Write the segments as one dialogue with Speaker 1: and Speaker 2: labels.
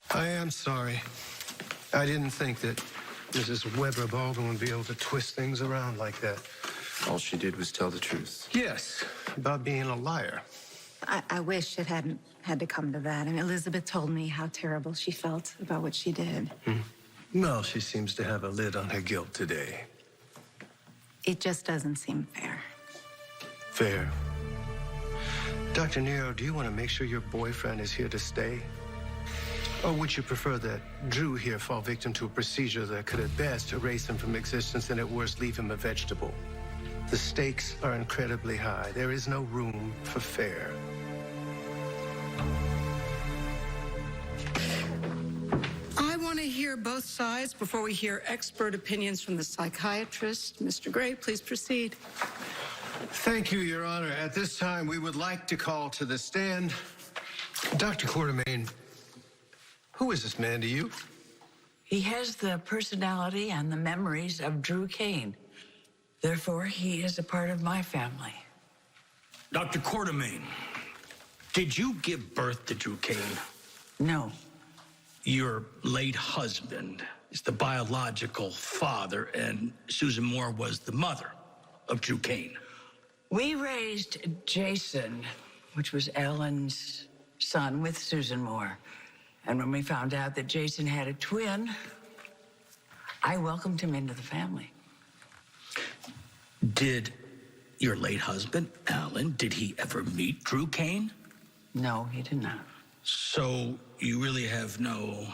Speaker 1: I am sorry. I didn't think that Mrs. Weber Baldwin would be able to twist things around like that.
Speaker 2: All she did was tell the truth.
Speaker 1: Yes, about being a liar.
Speaker 3: I wish it hadn't had to come to that. I mean, Elizabeth told me how terrible she felt about what she did.
Speaker 1: Well, she seems to have a lid on her guilt today.
Speaker 3: It just doesn't seem fair.
Speaker 1: Fair. Dr. Nero, do you want to make sure your boyfriend is here to stay? Or would you prefer that Drew here fall victim to a procedure that could at best erase him from existence and at worst leave him a vegetable? The stakes are incredibly high. There is no room for fair.
Speaker 4: I want to hear both sides before we hear expert opinions from the psychiatrist. Mr. Gray, please proceed.
Speaker 1: Thank you, Your Honor. At this time, we would like to call to the stand Dr. Quartermain. Who is this man to you?
Speaker 5: He has the personality and the memories of Drew Kane. Therefore, he is a part of my family.
Speaker 6: Dr. Quartermain, did you give birth to Drew Kane?
Speaker 5: No.
Speaker 6: Your late husband is the biological father, and Susan Moore was the mother of Drew Kane.
Speaker 5: We raised Jason, which was Ellen's son, with Susan Moore. And when we found out that Jason had a twin, I welcomed him into the family.
Speaker 6: Did your late husband, Alan, did he ever meet Drew Kane?
Speaker 5: No, he did not.
Speaker 6: So you really have no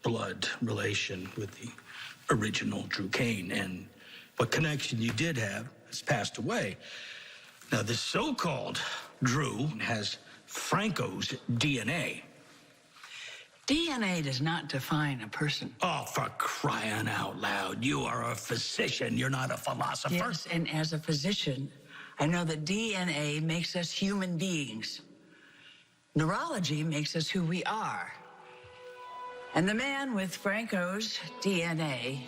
Speaker 6: blood relation with the original Drew Kane, and what connection you did have has passed away. Now, this so-called Drew has Franco's DNA.
Speaker 5: DNA does not define a person.
Speaker 6: Oh, for crying out loud. You are a physician. You're not a philosopher.
Speaker 5: Yes, and as a physician, I know that DNA makes us human beings. Neurology makes us who we are. And the man with Franco's DNA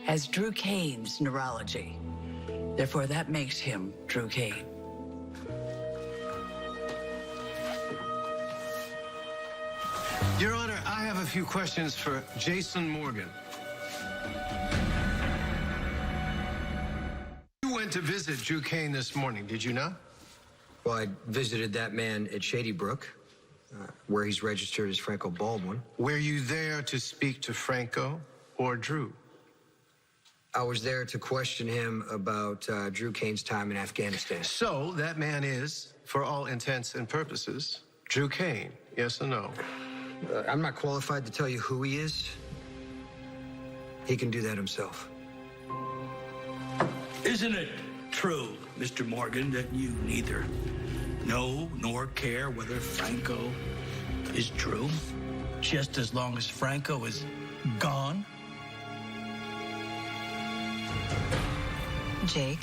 Speaker 5: has Drew Kane's neurology. Therefore, that makes him Drew Kane.
Speaker 1: Your Honor, I have a few questions for Jason Morgan. You went to visit Drew Kane this morning, did you not?
Speaker 7: Well, I visited that man at Shady Brook, where he's registered as Franco Baldwin.
Speaker 1: Were you there to speak to Franco or Drew?
Speaker 7: I was there to question him about Drew Kane's time in Afghanistan.
Speaker 1: So that man is, for all intents and purposes, Drew Kane, yes or no?
Speaker 7: I'm not qualified to tell you who he is. He can do that himself.
Speaker 6: Isn't it true, Mr. Morgan, that you neither know nor care whether Franco is Drew, just as long as Franco is gone?
Speaker 8: Jake,